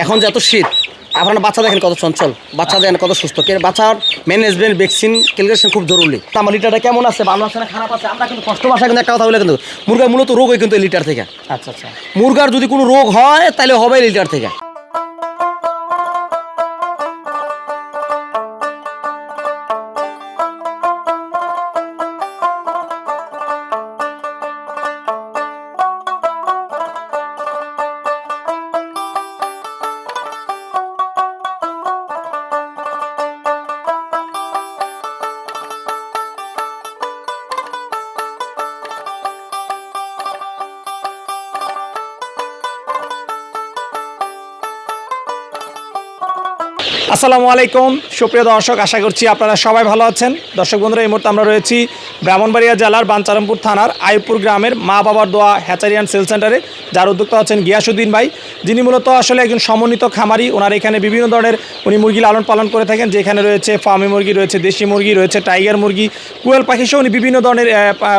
এখন যত শীত আপনারা বাচ্চা দেখেন কত চঞ্চল, বাচ্চা দেখেন কত সুস্থ। বাচ্চার ম্যানেজমেন্ট ভ্যাকসিন ক্যালকুলেশন খুব জরুরি। আমার লিটারটা কেমন আছে, ভালো আছে না খারাপ আছে, আমরা কিন্তু কষ্ট ভাষায় কিন্তু একটা কথা বলে, কিন্তু মুরগার মূলত রোগ হয় কিন্তু এই লিটার থেকে। আচ্ছা আচ্ছা। মুরগার যদি কোনো রোগ হয় তাহলে হবে এই লিটার থেকে। আসসালামু আলাইকুম সুপ্রিয় দর্শক, আশা করছি আপনারা সবাই ভালো আছেন। দর্শক বন্ধুরা, এই মুহূর্তে আমরা রয়েছি ব্রাহ্মণবাড়িয়া জেলার বাঞ্ছারামপুর থানার আইয়ুবপুর গ্রামের মা বাবার দোয়া হ্যাচারি অ্যান্ড সেল সেন্টারে, যার উদ্যোক্তা হচ্ছেন গিয়াসউদ্দিন ভাই, যিনি মূলত আসলে একজন সমন্বিত খামারি। ওনার এখানে বিভিন্ন ধরনের উনি মুরগি লালন পালন করে থাকেন, যেখানে রয়েছে ফার্মি মুরগি, রয়েছে দেশি মুরগি, রয়েছে টাইগার মুরগি, কোয়েল পাখি সহ উনি বিভিন্ন ধরনের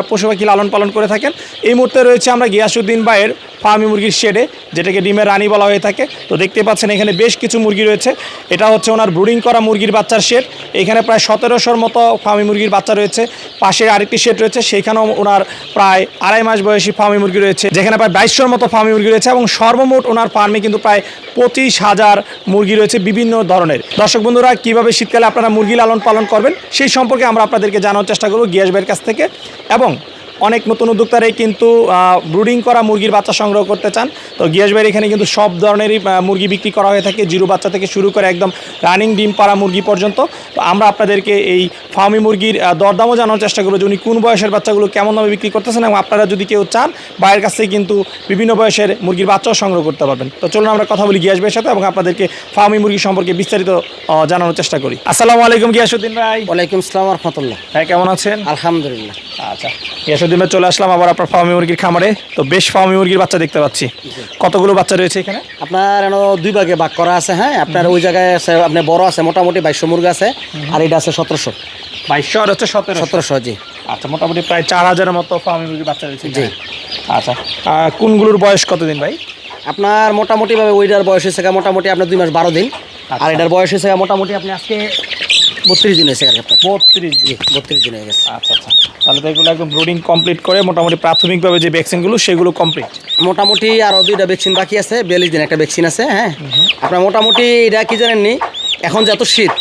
পশু পাখি লালন পালন করে থাকেন। এই মুহূর্তে রয়েছে আমরা গিয়াসউদ্দিন ভাইয়ের ফার্মি মুরগির শেডে, যেটাকে ডিমের রানী বলা হয়ে থাকে। তো দেখতে পাচ্ছেন এখানে বেশ কিছু মুরগি রয়েছে। এটা হচ্ছে ওনার ব্রুডিং করা মুরগির বাচ্চার শেড। এখানে প্রায় 1700-র মতো ফার্মি মুরগির বাচ্চা রয়েছে। পাশে আরেকটি শেড রয়েছে, সেইখানেও ওনার প্রায় 2.5 মাস বয়সী ফার্মি মুরগি রয়েছে, যেখানে প্রায় 2200-র মতো ফার্মি মুরগি রয়েছে। এবং সর্বমোট ওনার ফার্মে কিন্তু প্রায় 25,000 মুরগি রয়েছে বিভিন্ন ধরনের। দর্শক বন্ধুরা, কীভাবে শীতকালে আপনারা মুরগি লালন পালন করবেন সেই সম্পর্কে আমরা আপনাদেরকে জানার চেষ্টা করব গিয়াস ভাইয়ের কাছ থেকে। এবং অনেক নতুন উদ্যোক্তারাই কিন্তু ব্রুডিং করা মুরগির বাচ্চা সংগ্রহ করতে চান। তো গিয়াস ভাইয়ের এখানে কিন্তু সব ধরনেরই মুরগি বিক্রি করা হয়ে থাকে, জিরো বাচ্চা থেকে শুরু করে একদম রানিং ডিম পাড়া মুরগি পর্যন্ত। তো আমরা আপনাদেরকে এই ফার্মি মুরগির দরদামও জানার চেষ্টা করবো যে উনি কোন বয়সের বাচ্চাগুলো কেমন দামে বিক্রি করতেছেন, এবং আপনারা যদি কেউ চান ভাইয়ের কাছ থেকে কিন্তু বিভিন্ন বয়সের মুরগির বাচ্চাও সংগ্রহ করতে পারবেন। তো চলুন আমরা কথা বলি গিয়াস ভাইয়ের সাথে এবং আপনাদেরকে ফার্মি মুরগি সম্পর্কে বিস্তারিত জানানোর চেষ্টা করি। আসসালামু আলাইকুম গিয়াসউদ্দিন ভাই। ওয়ালাইকুম আসসালাম রহমতুল্লাহ। ভাই কেমন আছেন? আলহামদুলিল্লাহ। আচ্ছা, গিয়াসউদ্দিন ভাই চলে আসলাম আবার আপনার ফার্মি মুরগির খামারে। তো বেশ ফার্মি মুরগির বাচ্চা দেখতে পাচ্ছি। কতগুলো বাচ্চা রয়েছে এখানে? আপনার দুই ভাগে ভাগ করা আছে। হ্যাঁ, আপনার ওই জায়গায় আছে, আপনার বড় আছে মোটামুটি 2200 মুরগি আছে, আর এটা আছে 1700। 2200 আর হচ্ছে 1700। জি। আচ্ছা, মোটামুটি প্রায় 4000-এর মতো ফার্মি মুরগির বাচ্চা রয়েছে। জি। আচ্ছা, কোনগুলোর বয়স কতদিন ভাই? আপনার মোটামুটি ভাবে ওইটার বয়স হয়েছে মোটামুটি আপনার 2 মাস 12 দিন। আর এটার বয়স হয়েছে মোটামুটি আপনি আজকে 32 দিন হয়েছে। 32 দিন। 32 দিন হয়ে গেছে। আচ্ছা আচ্ছা, তাহলে তো এগুলো একদম ব্রুডিং কমপ্লিট করে মোটামুটি প্রাথমিকভাবে যে ভ্যাকসিনগুলো সেগুলো কমপ্লিট। মোটামুটি আরও 2টা ভ্যাকসিন বাকি আছে, 42 দিন একটা ভ্যাকসিন আছে। হ্যাঁ, আপনার মোটামুটি এটা কি জানেননি, এখন যত শীত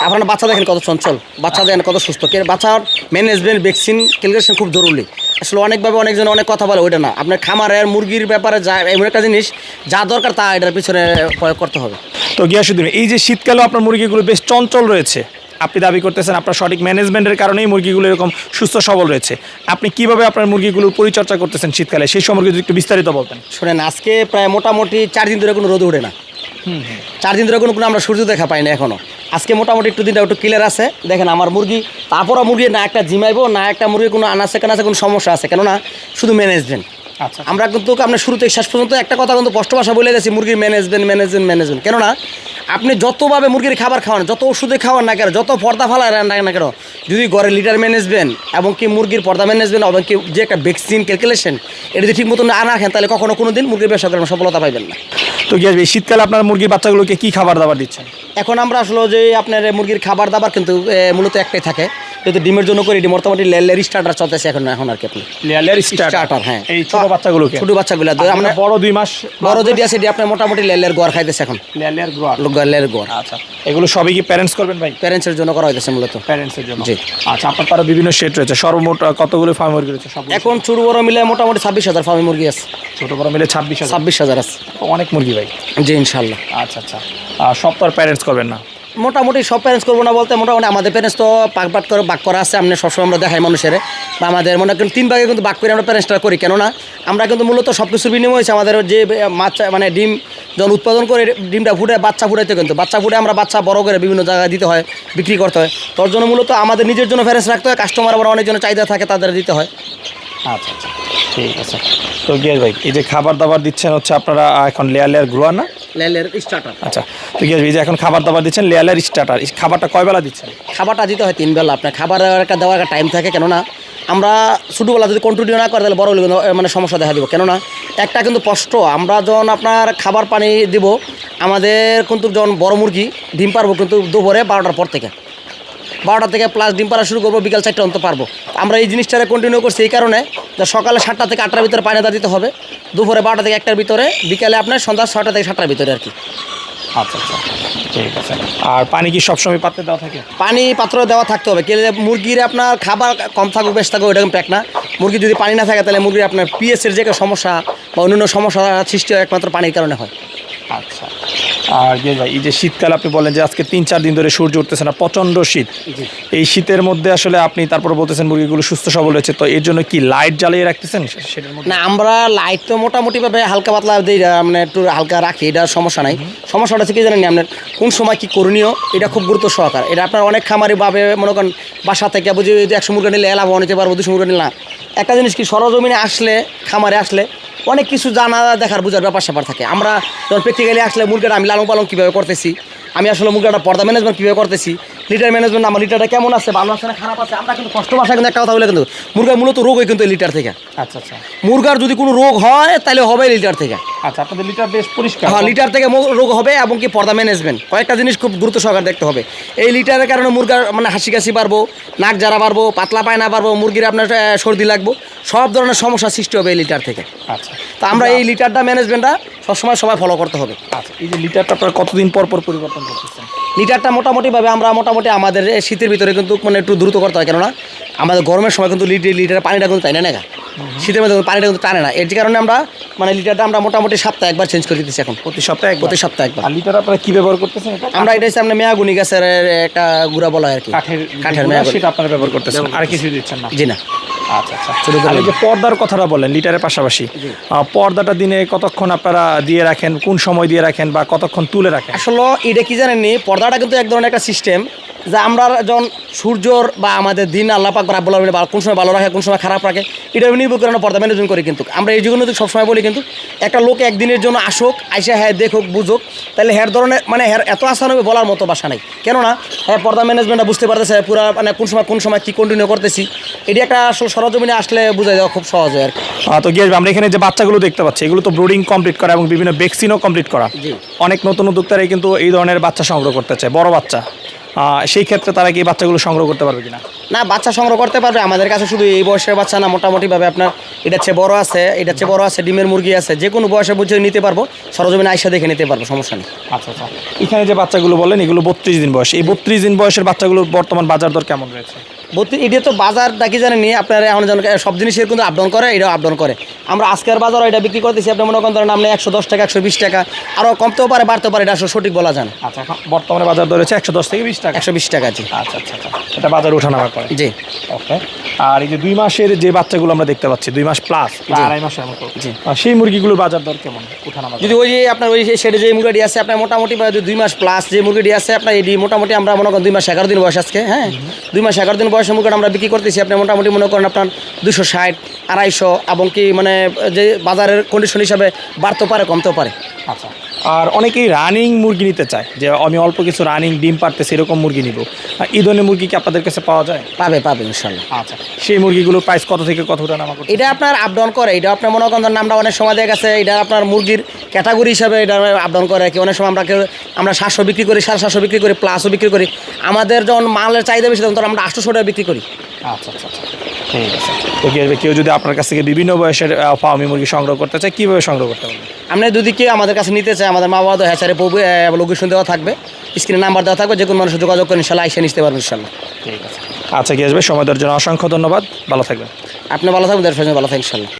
আপনারা বাচ্চা দেখেন কত চঞ্চল, বাচ্চা দেখেন কত সুস্থ। বাচ্চার ম্যানেজমেন্ট ভ্যাকসিন ক্যালকুলেশন খুব জরুরি। আসলে অনেকভাবে অনেকজন অনেক কথা বলে, ওইটা না। আপনার খামারের মুরগির ব্যাপারে যা এমন একটা জিনিস যা দরকার তা এটার পিছনে প্রয়োগ করতে হবে। তো গিয়াসউদ্দিন, এই যে শীতকালে আপনার মুরগিগুলো বেশ চঞ্চল রয়েছে, আপনি দাবি করতেছেন আপনার সঠিক ম্যানেজমেন্টের কারণেই মুরগিগুলো এরকম সুস্থ সবল রয়েছে। আপনি কিভাবে আপনার মুরগিগুলোর পরিচর্যা করতেছেন শীতকালে, সেই সম্পর্কে যদি একটু বিস্তারিত বলতেন। শোনেন, আজকে প্রায় মোটামুটি 4 দিন ধরে কোনো রোদ ওঠে না। 4 দিন ধরে কোনো আমরা সূর্য দেখা পাই না এখনও। আজকে মোটামুটি দিনটা একটু ক্লিয়ার আছে। দেখেন আমার মুরগি, তারপরও মুরগি না একটা জিমাইবো না একটা মুরগি কোনো আনাচে কানাচে কোনো সমস্যা আছে, কেননা শুধু ম্যানেজমেন্ট। আচ্ছা, আমরা কিন্তু আপনার শুরু থেকে শেষ পর্যন্ত একটা কথা কিন্তু স্পষ্ট ভাষা বলে গেছি, মুরগির ম্যানেজমেন্ট। কেননা আপনি যতভাবে মুরগির খাবার খাওয়ান, যত ওষুধে খাওয়ান না কেন, যত পর্দা ফালা না কেন, যদি ঘরে লিটার ম্যানেজমেন্ট এবং কি মুরগির পর্দা ম্যানেজমেন্ট এবং কি যে একটা ভ্যাকসিন ক্যালকুলেশন এটা যদি ঠিক মতো না রাখেন, তাহলে কখনো কোনো দিন মুরগির ব্যবসা করেন সফলতা পাইবেন না। তো গিয়াস ভাই, শীতকালে আপনার মুরগির বাচ্চাগুলোকে কি খাবার দাবার দিচ্ছেন? এখন আমরা আসলে যে আপনার মুরগির খাবার দাবার কিন্তু মূলত একটাই থাকে, যেহেতু ডিমের জন্য করি, মোটামুটি লেয়ার স্টার্টার চলতেছে এখন আর কি। আপনি লেয়ার স্টার্টার? হ্যাঁ, এই ছোট বাচ্চাগুলোকে। ছোট বাচ্চাগুলো আমরা বড় 2 মাস বড় যেটি আছে এটি আপনার মোটামুটি লেয়ার গোয়ার খাইতেছে এখন। লেয়ার গোয়ার। আচ্ছা, এগুলো সবই কি প্যারেন্টস করবেন ভাই? প্যারেন্টসের জন্য করা হইতেছে মূলত। প্যারেন্টসের জন্য। জি। আচ্ছা, আপনার তারা বিভিন্ন শেড রয়েছে, সর্বমোট কতগুলো ফার্ম মুরগি রয়েছে? সব এখন ছোট বড় মিলে মোটামুটি 26,000 ফার্মি মুরগি আছে। ছোট বড় মিলে 26,000 আছে। অনেক মুরগি ভাই। জি, ইনশাল্লাহ। আচ্ছা আচ্ছা, সব তো আর প্যারেন্টস করবেন না? মোটামুটি সব প্যারেন্টস করবো না বলতে, মোটামুটি আমাদের প্যারেন্টস তো পাক করে বাক করা আছে। আমরা সবসময় আমরা দেখাই মানুষের, বা আমাদের মনে করেন 3 ভাগে কিন্তু বাক করে আমরা প্যারেন্টসটা করি। কেননা আমরা কিন্তু মূলত সব কিছুর বিনিময় হয়েছে আমাদের যে মাছ মানে ডিম যখন উৎপাদন করে ডিমটা ফুটে বাচ্চা ফুটাইতে, কিন্তু বাচ্চা ফুটে আমরা বাচ্চা বড় করে বিভিন্ন জায়গায় দিতে হয়, বিক্রি করতে হয়। তোর জন্য মূলত আমাদের নিজের জন্য প্যারেন্টস রাখতে হয়, কাস্টমার আবার অনেকজনের চাহিদা থাকে, তাদের দিতে হয়। আচ্ছা আচ্ছা, ঠিক আছে। তো গিয়াস ভাই, এই যে খাবার দাবার দিচ্ছেন হচ্ছে আপনারা এখন লেয়ার গ্রোয়ার না? Layer starter. আচ্ছা, তো গিয়াস ভাই, যে এখন খাবার দাবার দিচ্ছেন লেয়ার স্টার্টার, খাবারটা কয় বেলা দিচ্ছেন? খাবারটা দিতে হয় 3 বেলা। আপনার খাবারের একটা দেওয়ার একটা টাইম থাকে, কেননা আমরা ছোটোবেলা যদি কন্টিনিউ না করে তাহলে বড় হলে কিন্তু মানে সমস্যা দেখা দেবো। কেননা একটা কিন্তু কষ্ট, আমরা যখন আপনার খাবার পানি দিব, আমাদের কিন্তু যখন বড় মুরগি ডিম পারবো কিন্তু দুপুরে 12টার পর থেকে, 12টা থেকে প্লাস ডিম পাড়া শুরু করবো, বিকাল 4টা অন্ত পারবো। আমরা এই জিনিসটারে কন্টিনিউ করছি এই কারণে যে সকালে 7টা থেকে 8টার ভিতরে পানি দিতে হবে, দুপুরে 12টা থেকে 1টার ভিতরে, বিকালে আপনার সন্ধ্যা 6টা থেকে 7টার ভিতরে আর কি। আচ্ছা আচ্ছা, ঠিক আছে। আর পানি কি সবসময় পাত্রে দেওয়া থাকে? পানি পাত্র দেওয়া থাকতে হবে। কে মুরগির আপনার খাবার কম থাকুক বেশ থাকুক এরকম প্যাক না। মুরগি যদি পানি না থাকে তাহলে মুরগির আপনার পিএসের যে সমস্যা বা অন্যান্য সমস্যা সৃষ্টি হয় একমাত্র পানির কারণে হয়। আচ্ছা। আর গিয়ে ভাই, এই যে শীতকাল আপনি বলেন যে আজকে 3-4 দিন ধরে সূর্য উঠতেছে না, প্রচণ্ড শীত, এই শীতের মধ্যে আসলে আপনি তারপরে বলতেছেন মুরগিগুলো সুস্থ সবল হয়েছে, তো এর জন্য কি লাইট জ্বালিয়ে রাখতেছেন সেটার মধ্যে? না, আমরা লাইট তো মোটামুটিভাবে হালকা পাতলা দিই, মানে একটু হালকা রাখি, এটা সমস্যা নাই। সমস্যাটা হচ্ছে কি জানেন, আপনার কোন সময় কি করণীয় এটা খুব গুরুত্ব সহকার। এটা আপনার অনেক খামারি ভাবে মনে করেন বাসা থেকে বুঝি 100 মুরগি নিলে লাভবান হতে পারবো, 200 মুরগি নিলে না। একটা জিনিস কি, সরজমিনে আসলে খামারে আসলে অনেক কিছু জানা দেখার বোঝার ব্যাপার স্যাপার থাকে। আমরা যখন প্র্যাকটিক্যালি আসলে মুরগিটা আমি লালন পালন কীভাবে করতেছি, আমি আসলে মুরগিটা পর্দা ম্যানেজমেন্ট কীভাবে করতেছি, লিটার ম্যানেজমেন্ট, আমার লিটারটা কেমন আছে, ভালো আছে না খারাপ আছে, আমরা কিন্তু কষ্ট ভাষায় কিন্তু একটা কথা বলে কিন্তু মুরগার মূলত রোগ হয় কিন্তু লিটার থেকে। আচ্ছা আচ্ছা মুরগার যদি কোনো রোগ হয় তাহলে হবে লিটার থেকে। আচ্ছা, আপনাদের লিটার বেশ পরিষ্কার। হ্যাঁ, লিটার থেকে রোগ হবে এবং কি পর্দা ম্যানেজমেন্ট, কয়েকটা জিনিস খুব গুরুত্ব সহকারে দেখতে হবে। এই লিটারের কারণে মুরগার মানে হাসি কাশি বাড়বো, নাক জারা বাড়বো, পাতলা পায়না বাড়বো, মুরগির আপনার সর্দি লাগবো, সব ধরনের সমস্যা সৃষ্টি হবে এই লিটার থেকে। আচ্ছা, তো আমরা এই লিটারটা ম্যানেজমেন্টটা সবসময় সবাই ফলো করতে হবে। আচ্ছা, এই যে লিটারটা আপনারা কতদিন পর পর পরিবর্তন করতেছেন? লিটারটা মোটামুটিভাবে আমরা আমাদের শীতের ভিতরে কিন্তু মানে একটু দ্রুত করতে হয়, কেননা আমাদের গরমের সময় কিন্তু লিটারের পানিটা কিন্তু টানে না, শীতের মধ্যে পানিটা কিন্তু টানে না। এর কারণে আমরা মানে লিটারটা আমরা মোটামুটি সপ্তাহে একবার চেঞ্জ করে দিতেছি এখন, প্রতি সপ্তাহে একবার। একবার। আর লিটার আপনারা কি ব্যবহার করতেছেন? আমরা এটা হচ্ছে আপনার মেয়াগুনি গাছের একটা গুঁড়া বলা হয় আর কি, কাঠের মেয়াগুনি, সেটা আপনারা ব্যবহার করতেছেন, আর কিছু দিচ্ছেন না? জি না। আচ্ছা আচ্ছা, আর এই যে পর্দার কথাটা বললেন লিটারের পাশাপাশি, পর্দাটা দিনে কতক্ষণ আপনারা দিয়ে রাখেন, কোন সময় দিয়ে রাখেন বা কতক্ষণ তুলে রাখেন? আসলে এটা কি জানেননি, পর্দাটা কিন্তু এক ধরনের একটা সিস্টেম, যে আমরা যখন সূর্যর বা আমাদের দিন আল্লাহ পাক রাব্বুল আলামিন কোন সময় ভালো রাখে কোন সময় খারাপ রাখে এটা নির্ভর করে আমরা পর্দা ম্যানেজমেন্ট করি। কিন্তু আমরা এই জন্য সবসময় বলি কিন্তু একটা লোক একদিনের জন্য আসুক, আইসা হ্যাঁ দেখুক বুঝুক, তাহলে হ্যার ধরনের মানে হ্যার এত আসান হবে বলার মতো বাসা নাই। কেননা হ্যাঁ পর্দা ম্যানেজমেন্টটা বুঝতে পারতেছে পুরো, মানে কোন সময় কী কন্টিনিউ করতেছি, এটি একটা আসলে সরজমিনে আসলে বোঝা যাওয়া খুব সহজ হয় আর কি। তো গিয়ে আমরা এখানে যে বাচ্চাগুলো দেখতে পাচ্ছি এগুলো তো ব্রুডিং কমপ্লিট করা এবং বিভিন্ন ভ্যাকসিনও কমপ্লিট করা। অনেক নতুন উদ্যোক্তারাই কিন্তু এই ধরনের বাচ্চা সংগ্রহ করতে চায়, বড় বাচ্চা। সেই ক্ষেত্রে তারা কি বাচ্চাগুলো সংগ্রহ করতে পারবে কিনা? না, বাচ্চা সংগ্রহ করতে পারবে। আমাদের কাছে শুধু এই বয়সের বাচ্চা না, মোটামুটিভাবে আপনার এটা চেয়ে বড় আছে, ডিমের মুরগি আছে, যে কোনো বয়সে বুঝে নিতে পারবো, সরজমিনে আইসা দেখে নিতে পারবো, সমস্যা নেই। আচ্ছা আচ্ছা, এখানে যে বাচ্চাগুলো বললেন এগুলো 32 দিন বয়স, এই 32 দিন বয়সের বাচ্চাগুলোর বর্তমান বাজার দর কেমন রয়েছে? এটা তো বাজার ডাকি জানেনি আপনার, এখন যেন সব জিনিসের কিন্তু আপডাউন করে, এটাও আপডাউন করে। আমরা আজকের বাজারও এটা বিক্রি করতেছি আপনি মনে করেন আপনি 110 টাকা 120 টাকা, আরও কমতেও পারে বাড়তেও পারে, এটা আসলে সঠিক বলা যায় না। আচ্ছা, এখন বর্তমানে বাজার দর হচ্ছে 110 থেকে 20 টাকা। 120 টাকা, জি। আচ্ছা আচ্ছা আচ্ছা, এটা বাজার ওঠানামা করে, জি। ওকে। আর এই যে 2 মাসের যে বাচ্চাগুলো আমরা দেখতে পাচ্ছি, 2 মাস প্লাস, 2.5 মাসের মতো, জি, সেই মুরগিগুলোর বাজার দর কেমন ওঠানামা? যদি ওই যে আপনার ওই সেটে যে মুরগিটি আছে আপনার মোটামুটি 2 মাস প্লাস যে মুরগিটি আছে আপনার, এটি মোটামুটি আমরা মনে করেন 2 মাস 11 দিন বয়স আজকে, হ্যাঁ 2 মাস 11 দিন বয়সের মুরগিটা আমরা বিক্রি করতেছি আপনি মোটামুটি মনে করেন আপনার 260, 250, এবং কি মানে যে বাজারের কন্ডিশন হিসাবে বাড়তেও পারে কমতেও পারে। আচ্ছা, আর অনেকেই রানিং মুরগি নিতে চায়, যে আমি অল্প কিছু রানিং ডিম পারতেছি এরকম মুরগি নিব, এই ধরনের মুরগি কি আপনাদের কাছে পাওয়া যায়? পাবে ইনশাল্লাহ। আচ্ছা, সেই মুরগিগুলোর প্রাইস কত থেকে কত ওঠানামা করে? এটা আপনার আপডাউন করে, এটা আপনার মনে করেন আমরা অনেক সময় দেখা গেছে এটা আপনার মুরগির ক্যাটাগরি হিসাবে এটা আপডাউন করে কি, অনেক সময় আমরা 700 বিক্রি করি, 750 বিক্রি করি, প্লাসও বিক্রি করি। আমাদের যখন মালের চাহিদা বেশি তখন আমরা 800 টাকা বিক্রি করি। আচ্ছা আচ্ছা আচ্ছা, ঠিক আছে। তো কেউ যদি আপনার কাছ থেকে বিভিন্ন বয়সের ফার্মি মুরগি সংগ্রহ করতে চায়, কীভাবে সংগ্রহ করতে পারবে? আপনি যদি কেউ আমাদের কাছে নিতে চায়, আমাদের মা বাবা হ্যাচারে লোকেশন দেওয়া থাকবে, স্ক্রিনে নাম্বার দেওয়া থাকবে, যে কোনো মানুষের যোগাযোগ করে ইনশাল্লাহ এসে নিতে পারবেন ইনশাল্লাহ। ঠিক আছে, আচ্ছা, কি আসবে সময় দেওয়ার জন্য অসংখ্য ধন্যবাদ, ভালো থাকবেন। আপনি ভালো থাকবেন, দেশের জন্য ভালো থাকবেন ইনশাল্লাহ।